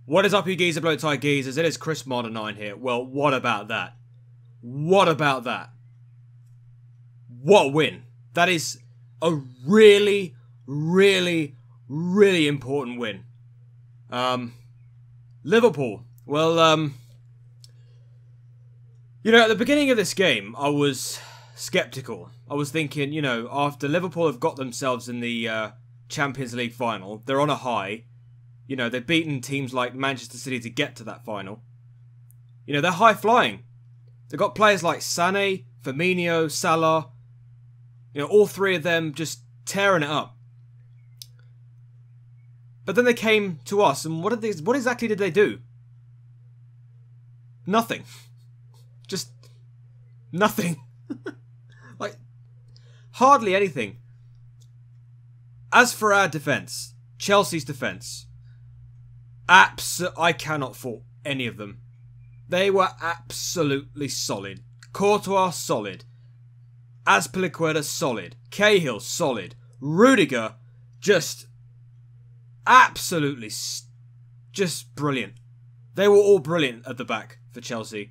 What is up, you geezer blow tie geezers? It is Chris Modern 9 here. Well, what about that? What about that? What a win. That is a really, really, really important win. Liverpool. Well, you know, at the beginning of this game, I was skeptical. I was thinking, you know, after Liverpool have got themselves in the Champions League final, they're on a high. You know, they've beaten teams like Manchester City to get to that final. You know, they're high-flying. They've got players like Sané, Firmino, Salah. You know, all three of them just tearing it up. But then they came to us, and what exactly did they do? Nothing. Just nothing. Like, hardly anything. As for our defence, Chelsea's defence, I cannot fault any of them. They were absolutely solid. Courtois, solid. Azpilicueta, solid. Cahill, solid. Rudiger, just absolutely just brilliant. They were all brilliant at the back for Chelsea.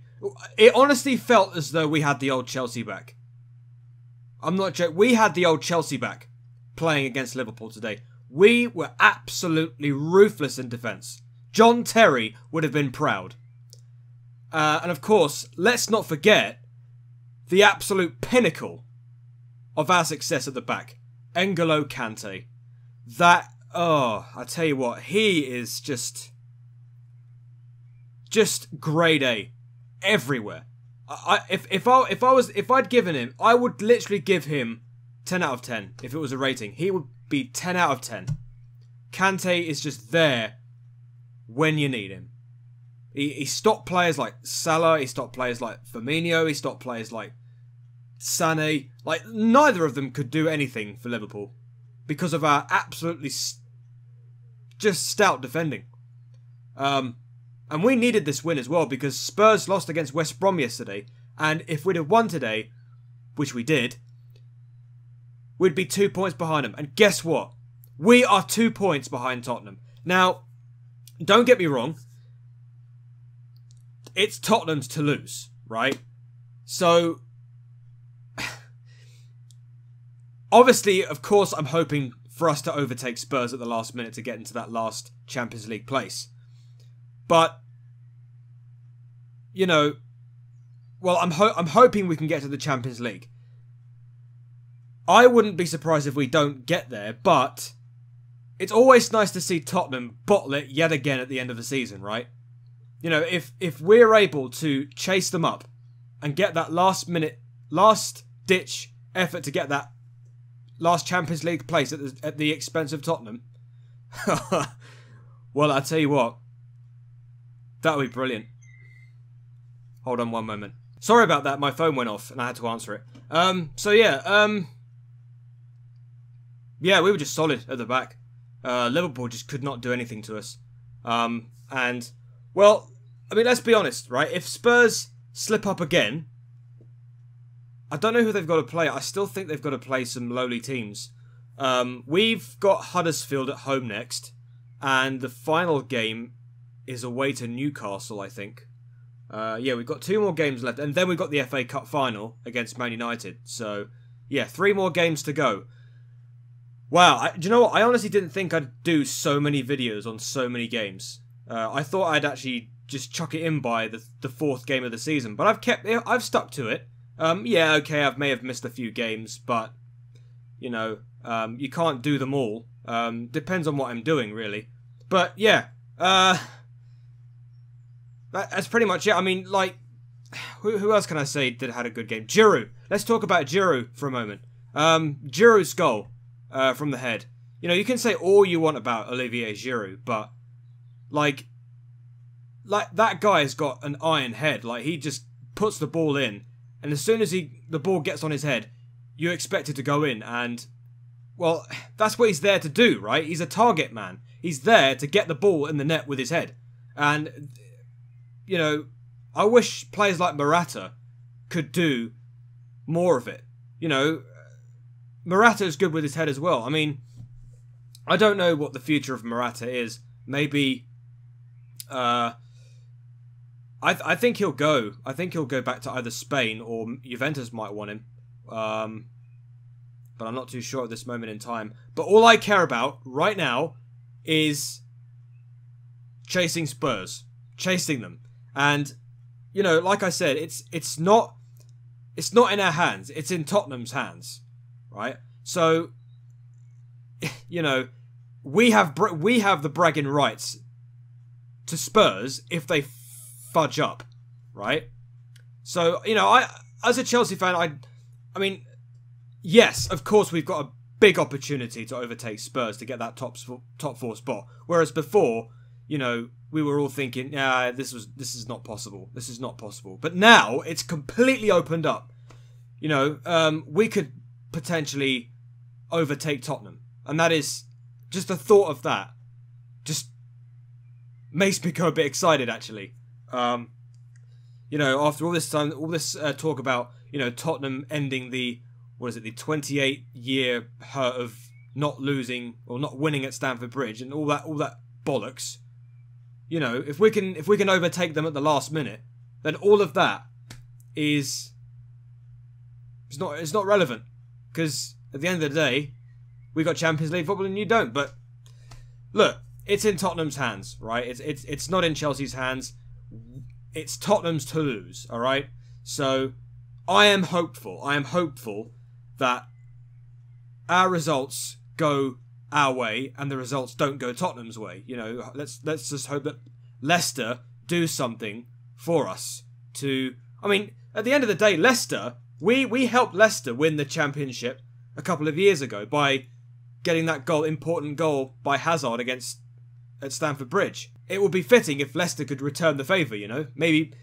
It honestly felt as though we had the old Chelsea back. I'm not joking. We had the old Chelsea back playing against Liverpool today. We were absolutely ruthless in defence. John Terry would have been proud. And of course, let's not forget the absolute pinnacle of our success at the back. N'Golo Kante. That, oh, I tell you what, he is just grade A everywhere. If I'd given him, I would literally give him 10 out of 10 if it was a rating. He would be 10 out of 10. Kante is just there when you need him. He stopped players like Salah, he stopped players like Firmino, he stopped players like Sané. Like, neither of them could do anything for Liverpool because of our absolutely just stout defending. And we needed this win as well because Spurs lost against West Brom yesterday, and if we'd have won today, which we did, we'd be 2 points behind them. And guess what? We are 2 points behind Tottenham. Now, don't get me wrong. It's Tottenham's to lose, right? So, obviously, of course, I'm hoping for us to overtake Spurs at the last minute to get into that last Champions League place. But, you know, well, I'm hoping we can get to the Champions League. I wouldn't be surprised if we don't get there, but it's always nice to see Tottenham bottle it yet again at the end of the season, right? You know, if we're able to chase them up and get that last-ditch effort to get that last Champions League place at the expense of Tottenham, well, I tell you what, that would be brilliant. Hold on one moment. Sorry about that, my phone went off and I had to answer it. So yeah, yeah, we were just solid at the back. Liverpool just could not do anything to us. And, well, I mean, let's be honest, right? If Spurs slip up again, I don't know who they've got to play. I still think they've got to play some lowly teams. We've got Huddersfield at home next, and the final game is away to Newcastle, I think. Yeah, we've got 2 more games left, and then we've got the FA Cup final against Man United. So, yeah, 3 more games to go. Wow, do you know what? I honestly didn't think I'd do so many videos on so many games. I thought I'd actually just chuck it in by the 4th game of the season, but I've stuck to it. Yeah, okay, I may have missed a few games, but, you know, you can't do them all. Depends on what I'm doing, really. But, yeah, that's pretty much it. I mean, like, who else can I say that had a good game? Giroud. Let's talk about Giroud for a moment. Giroud's goal from the head. You know, you can say all you want about Olivier Giroud, but, like that guy has got an iron head. Like, he just puts the ball in, and as soon as the ball gets on his head, you expect it to go in, and, well, that's what he's there to do, right? He's a target man. He's there to get the ball in the net with his head. And, you know, I wish players like Morata could do more of it. You know, Morata's good with his head as well. I mean, I don't know what the future of Morata is. Maybe I think he'll go. I think he'll go back to either Spain or Juventus might want him. But I'm not too sure at this moment in time. But all I care about right now is chasing Spurs, chasing them, and you know, like I said, it's not in our hands. It's in Tottenham's hands, right? So, you know, we have the bragging rights to Spurs if they fudge up, right? So, you know, as a Chelsea fan, I mean, yes, of course we've got a big opportunity to overtake Spurs to get that top 4 spot. Whereas before, you know, we were all thinking, yeah, this is not possible. This is not possible. But now it's completely opened up. You know, we could potentially overtake Tottenham, and that is just the thought of that just makes me go a bit excited, actually. You know, after all this time, all this talk about, you know, Tottenham ending the, what is it, the 28-year hurt of not losing or not winning at Stamford Bridge and all that bollocks. You know, if we can overtake them at the last minute, then all of that is it's not relevant, because at the end of the day, we got Champions League football and you don't. But look, it's in Tottenham's hands, right? It's not in Chelsea's hands. It's Tottenham's to lose, all right? So I am hopeful. I am hopeful that our results go our way and the results don't go Tottenham's way. You know, let's just hope that Leicester do something for us to... I mean, at the end of the day, Leicester, we helped Leicester win the Championship a couple of years ago by getting that important goal by Hazard at Stamford Bridge. It would be fitting if Leicester could return the favour, you know. Maybe,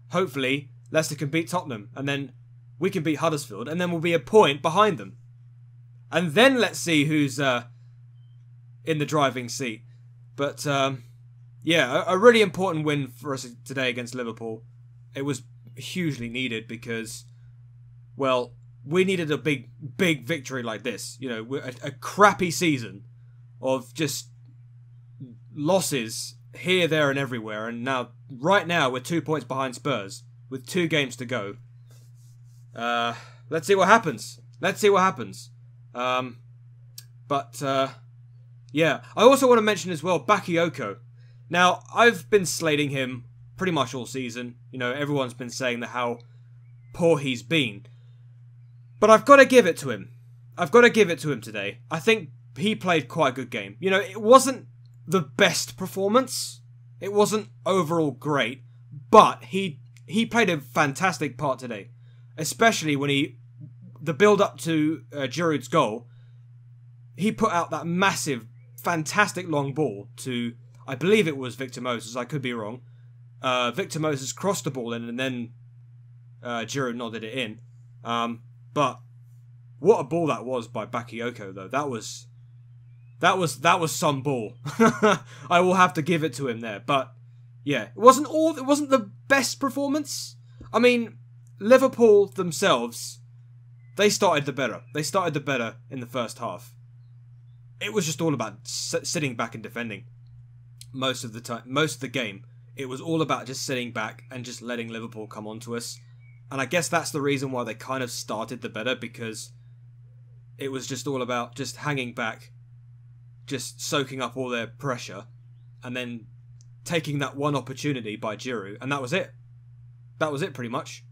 hopefully, Leicester can beat Tottenham and then we can beat Huddersfield and then we'll be a point behind them. And then let's see who's in the driving seat. But, yeah, a really important win for us today against Liverpool. It was hugely needed because, well, we needed a big victory like this. You know, a crappy season of just losses here, there and everywhere. And right now, we're 2 points behind Spurs with 2 games to go. Let's see what happens. Let's see what happens. Yeah. I also want to mention as well, Bakayoko. Now, I've been slating him pretty much all season. You know, everyone's been saying that how poor he's been. But I've got to give it to him. I've got to give it to him today. I think he played quite a good game. You know, it wasn't the best performance. It wasn't overall great. But he played a fantastic part today. Especially when the build-up to Giroud's goal, he put out that massive, fantastic long ball to, I believe it was Victor Moses, I could be wrong. Victor Moses crossed the ball in and then Giroud nodded it in. But what a ball that was by Bakayoko, though. That was some ball. I will have to give it to him there. But yeah, it wasn't the best performance. I mean, Liverpool themselves, they started the better. They started the better in the first half. It was just all about sitting back and defending most of the time, most of the game. It was all about just sitting back and just letting Liverpool come onto us. And I guess that's the reason why they kind of started the better, because it was just all about just hanging back, just soaking up all their pressure, and then taking that one opportunity by Giroud, and that was it. That was it, pretty much.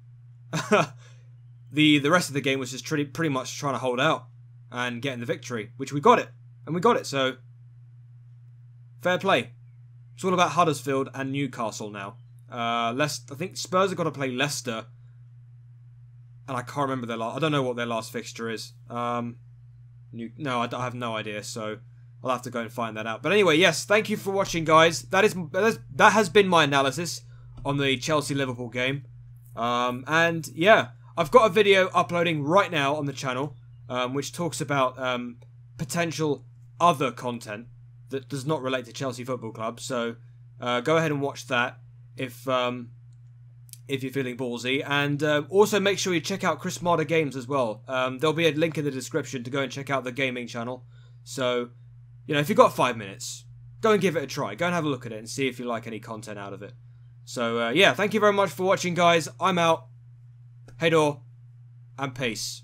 The rest of the game was just pretty much trying to hold out and getting the victory, which we got it, and we got it. So fair play. It's all about Huddersfield and Newcastle now. I think Spurs have got to play Leicester, and I can't remember their last. I don't know what their last fixture is. No, I have no idea. So I'll have to go and find that out. But anyway, yes, thank you for watching, guys. That has been my analysis on the Chelsea-Liverpool game. And yeah, I've got a video uploading right now on the channel, which talks about potential other content that does not relate to Chelsea Football Club. So go ahead and watch that if you're feeling ballsy. And also make sure you check out Chris Marder Games as well. There'll be a link in the description to go and check out the gaming channel. So, you know, if you've got 5 minutes, go and give it a try. Go and have a look at it and see if you like any content out of it. So, yeah, thank you very much for watching, guys. I'm out. Hey, door. And peace.